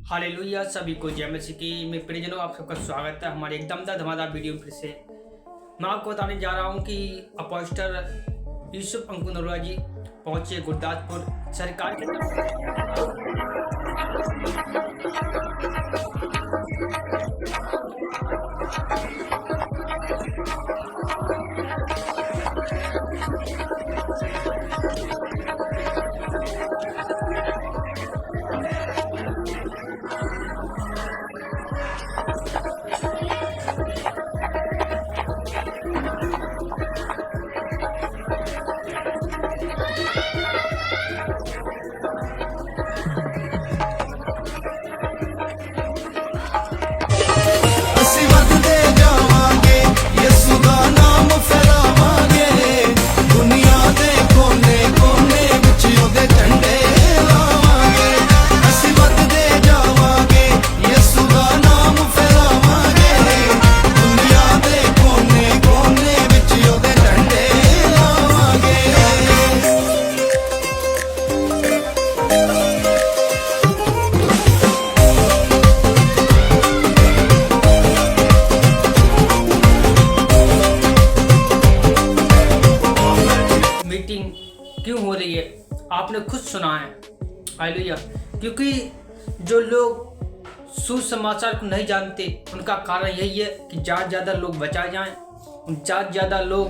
Hallelujah, सभी को जय मसीह की। मैं प्रियजनों, आप सबका स्वागत है हमारे एक दमदार धमाकेदार वीडियो में। फिर से मैं आपको बताने जा रहा हूं कि अपोस्टल यूसुफ अंकुर नरोला जी पहुंचे गुरदासपुर सरकार की तरफ। ਅਸੀਂ ਵੱਧਦੇ ਜਾਵਾਂਗੇ, ਯਿਸੂ ਦਾ ਨਾਮ ਫੈਲਾਵਾਂਗੇ, ਦੁਨੀਆ ਦੇ ਕੋਨੇ-ਕੋਨੇ ਵਿੱਚ ਉਹਦੇ ਝੰਡੇ ਲਾਵਾਂਗੇ। ਅਸੀਂ ਵੱਧਦੇ ਜਾਵਾਂਗੇ, ਯਿਸੂ ਦਾ ਨਾਮ ਫੈਲਾਵਾਂਗੇ, ਦੁਨੀਆ ਦੇ ਕੋਨੇ-ਕੋਨੇ ਵਿੱਚ ਉਹਦੇ ਝੰਡੇ ਲਾਵਾਂਗੇ। मीटिंग क्यों हो रही है आपने खुद सुना है। हालेलुया। क्योंकि जो लोग सुसमाचार को नहीं जानते उनका कारण यही है कि ज़्यादा लोग बचाए जाएं। ज़्यादा लोग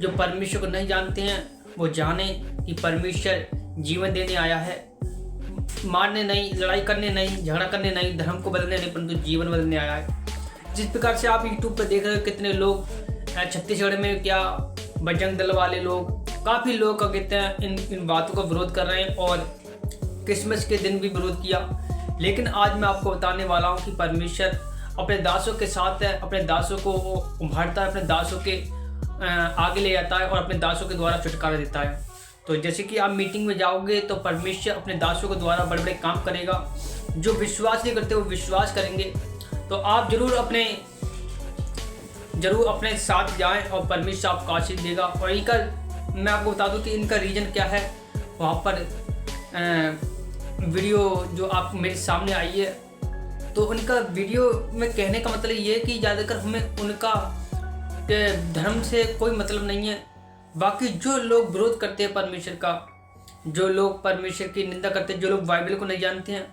जो परमेश्वर को नहीं जानते हैं वो जाने कि परमेश्वर जीवन देने आया है, मारने नहीं, लड़ाई करने नहीं, झगड़ा करने नहीं, धर्म को बदलने नहीं, परंतु जीवन बदलने आया है। जिस प्रकार से आप यूट्यूब पर देख रहे हो कितने लोग छत्तीसगढ़ में क्या बजरंग दल वाले लोग, काफ़ी लोग क्या कहते हैं इन बातों का विरोध कर रहे हैं और क्रिसमस के दिन भी विरोध किया। लेकिन आज मैं आपको बताने वाला हूं कि परमेश्वर अपने दासों के साथ है, अपने दासों को उभारता है, अपने दासों के आगे ले जाता है और अपने दासों के द्वारा छुटकारा देता है। तो जैसे कि आप मीटिंग में जाओगे तो परमेश्वर अपने दासों के द्वारा बड़े बड़े काम करेगा। जो विश्वास नहीं करते वो विश्वास करेंगे। तो आप जरूर अपने साथ जाएं और परमेश्वर आपको आशीष देगा। और इनका मैं आपको बता दूं कि इनका रीजन क्या है। वहाँ पर वीडियो जो आप मेरे सामने आई है, तो उनका वीडियो में कहने का मतलब ये है कि ज़्यादातर हमें उनका धर्म से कोई मतलब नहीं है। बाकी जो लोग विरोध करते हैं परमेश्वर का, जो लोग परमेश्वर की निंदा करते हैं, जो लोग बाइबल को नहीं जानते हैं,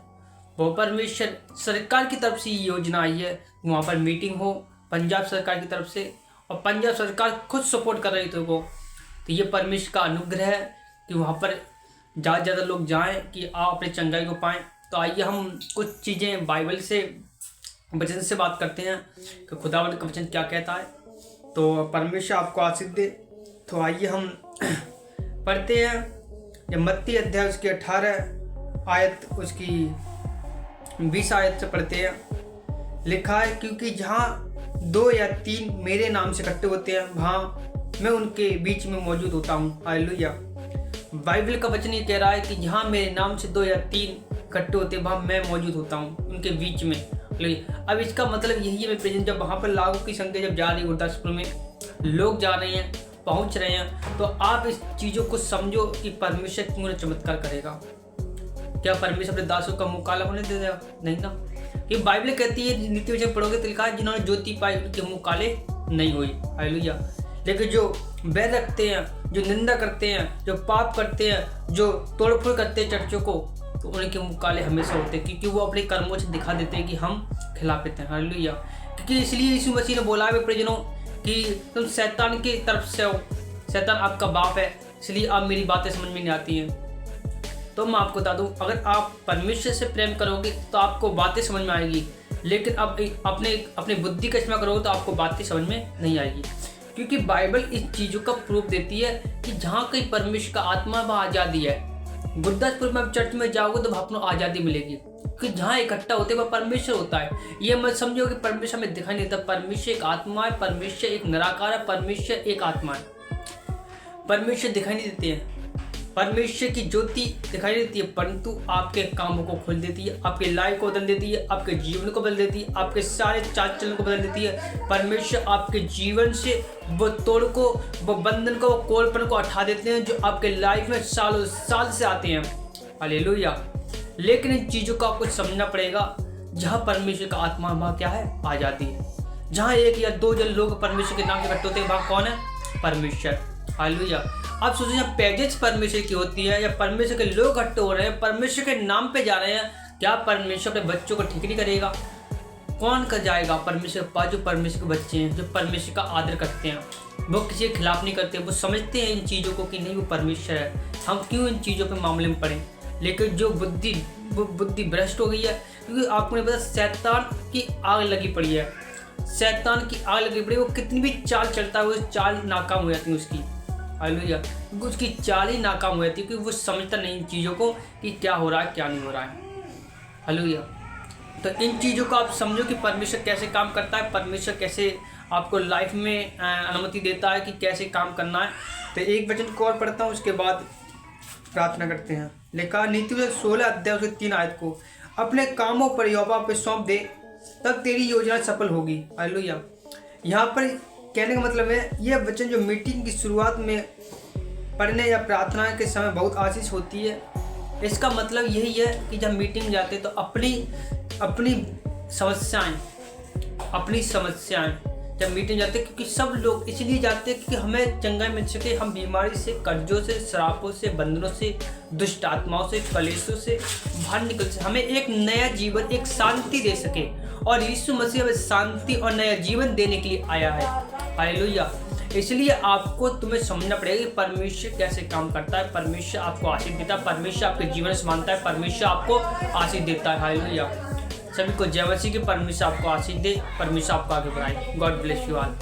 वो परमेश्वर सरकार की तरफ से ये योजना आई है। वहाँ पर मीटिंग हो पंजाब सरकार की तरफ से, और पंजाब सरकार खुद सपोर्ट कर रही थी वो। तो ये परमेश्वर का अनुग्रह है कि वहाँ पर ज़्यादा लोग जाएं कि आप अपने चंगाई को पाएं। तो आइए हम कुछ चीज़ें बाइबल से, वचन से बात करते हैं कि खुदावंद का वचन क्या कहता है। तो परमेश्वर आपको आशीष दे। तो आइए हम पढ़ते हैं। जब मत्ती अध्याय उसकी 18 आयत उसकी 20 आयत से पढ़ते हैं। लिखा है, क्योंकि जहाँ 2 या 3 मेरे नाम से इकट्ठे होते हैं वहाँ मैं उनके बीच में मौजूद होता हूँ। हालेलुया। बाइबल का वचन ये कह रहा है कि जहाँ मेरे नाम से 2 या 3 इकट्ठे होते हैं वहाँ मैं मौजूद होता हूँ उनके बीच में। अब इसका मतलब यही है, मैं प्रेजेंट जब वहाँ पर लागू की संख्या जब जा रही है, गुरदासपुर में लोग जा रहे हैं, पहुँच रहे हैं, तो आप इस चीज़ों को समझो कि परमेश्वर क्यों चमत्कार करेगा। क्या परमेश्वर अपने दासों का मुँह काला होने दे देगा? नहीं ना। कि बाइबल कहती है, नीति वचन पढ़ोगे तो लिखा है, जिन्होंने ज्योति पाई उनके मुँह काले नहीं हुई। हालेलुया। लेकिन जो बैर रखते हैं, जो निंदा करते हैं, जो पाप करते हैं, जो तोड़फोड़ करते हैं चर्चों को, तो उनके मुँह काले हमेशा होते हैं, क्योंकि वो अपने कर्मों से दिखा देते हैं कि हम खिलाफ हैं। हालेलुया। क्योंकि इसलिए यीशु मसीह ने बोला है प्रियजनों कि तुम शैतान की तरफ से हो, शैतान आपका बाप है, इसलिए आप मेरी बातें समझ में नहीं आती हैं। तो मैं आपको बता दूं, अगर आप परमेश्वर से प्रेम करोगे तो आपको बातें समझ में आएगी, लेकिन अब अपने बुद्धि का इस्तेमाल करोगे तो आपको बातें समझ में नहीं आएगी। क्योंकि बाइबल इस चीज़ों का प्रूफ देती है कि जहाँ कहीं परमेश्वर का आत्मा वहाँ आज़ादी है। गुरदासपुर में आप चर्च में जाओगे तो वहाँ आपको आज़ादी मिलेगी, कि जहाँ इकट्ठा होते हैं वह परमेश्वर होता है। ये मत समझो कि परमेश्वर में दिखाई नहीं देता। परमेश्वर एक आत्मा है, परमेश्वर एक निराकार है, परमेश्वर एक आत्मा है। परमेश्वर दिखाई नहीं देते हैं, परमेश्वर की ज्योति दिखाई देती है, परंतु आपके कामों को खोल देती है, आपके लाइफ को बदल देती है, आपके जीवन को बदल देती है, आपके सारे चाल चलन को बदल देती है। परमेश्वर आपके जीवन से वो तोड़ को, वो बंधन को, वो कोलपन को हटा देते हैं जो आपके लाइफ में सालों साल से आते हैं। हालेलुया। लेकिन इन चीज़ों को आपको समझना पड़ेगा जहाँ परमेश्वर का आत्मा, वहाँ क्या है? आज़ादी है। जहाँ एक या दो जन लोग परमेश्वर के नाम से इकट्ठे होते हैं, वहाँ कौन है? परमेश्वर। हालेलुया। आप सोचो, जहाँ पैजेज परमेश्वर की होती है या परमेश्वर के लोग इकट्ठे हो रहे हैं, परमेश्वर के नाम पे जा रहे हैं, क्या परमेश्वर अपने बच्चों को ठीक नहीं करेगा? कौन कर जाएगा? परमेश्वर के पास जो परमेश्वर के बच्चे हैं, जो परमेश्वर का आदर करते हैं, वो किसी के खिलाफ नहीं करते, वो समझते हैं इन चीज़ों को कि नहीं वो परमेश्वर है, हम क्यों इन चीज़ों पे मामले में पड़े। लेकिन जो बुद्धि भ्रष्ट हो गई है, क्योंकि आपको नहीं पता शैतान की आग लगी पड़ी है, शैतान की आग लगी पड़ी है। वो कितनी भी चाल चलता है, वो चाल नाकाम हो जाती है उसकी। हालेलुया। उसकी चाल ही नाकाम हो जाती है क्योंकि वो समझता नहीं इन चीज़ों को कि क्या हो रहा है, क्या नहीं हो रहा है। हालेलुया। तो इन चीज़ों को आप समझो कि परमेश्वर कैसे काम करता है, परमेश्वर कैसे आपको लाइफ में अनुमति देता है कि कैसे काम करना है। तो एक वचन को और पढ़ता हूँ, उसके बाद प्रार्थना करते हैं। लिखा नीति 16 अध्याय उसके 3 आयत को, अपने कामों पर यहोवा पे सौंप दे, तब तेरी योजना सफल होगी। हालेलुया। यहाँ पर कहने का मतलब है, यह वचन जो मीटिंग की शुरुआत में पढ़ने या प्रार्थना के समय बहुत आशीष होती है, इसका मतलब यही है कि जब मीटिंग जाते तो अपनी समस्याएं जब मीटिंग जाते हैं, क्योंकि सब लोग इसलिए जाते हैं क्योंकि हमें चंगाई मिल सके, हम बीमारी से, कर्जों से, श्रापों से, बंधनों से, दुष्ट आत्माओं से, कलेशों से बाहर निकल सके, हमें एक नया जीवन, एक शांति दे सके। और यीशु मसीह हमें शांति और नया जीवन देने के लिए आया है। हालेलुया। इसलिए तुम्हें समझना पड़ेगा कि परमेश्वर कैसे काम करता है। परमेश्वर आपको आशीष देता है, परमेश्वर आपके जीवन से मानता है, परमेश्वर आपको आशीष देता है। हालेलुया। सभी को जय मसीह की। परमेश्वर आपको आशीष दे, परमेश्वर आपको आगे बढ़ाए। God bless you all.